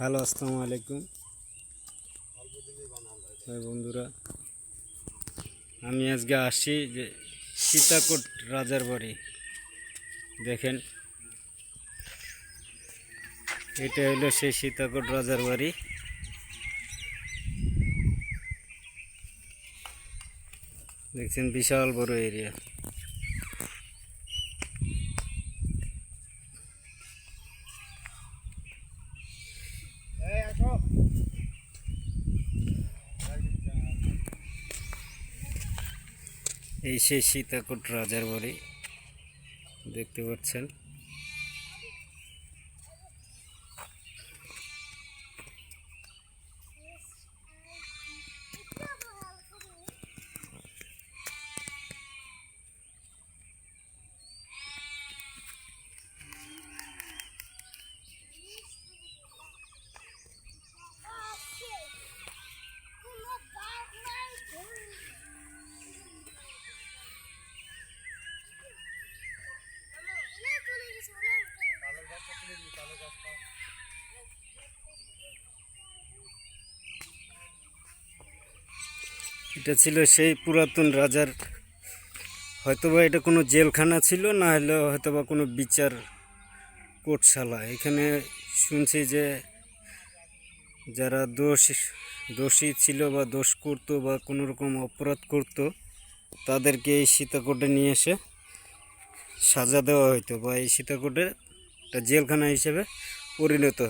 Hello, আসসালামু আলাইকুম। বন্ধুরা, আমি আজকে আসছি যে সীতাকোট রাজার বাড়ি। দেখেন, এটা হলো সেই সীতাকোট রাজার বাড়ি। দেখছেন, বিশাল বড় এরিয়া। এই সেই সীতাকোট রাজার বাড়ি, দেখতে পাচ্ছেন। এটা ছিল সেই পুরাতন রাজার, হয়তোবা এটা কোনো জেলখানা ছিল, না হলে হয়তোবা কোনো বিচার কোর্টশালা। এখানে শুনছি যে যারা দোষী ছিল বা দোষ করতো বা কোনো রকম অপরাধ করতো, তাদেরকে এই সীতাকোটে নিয়ে এসে সাজা দেওয়া হতো, বা এই সীতাকোটে একটা জেলখানা হিসেবে পরিণত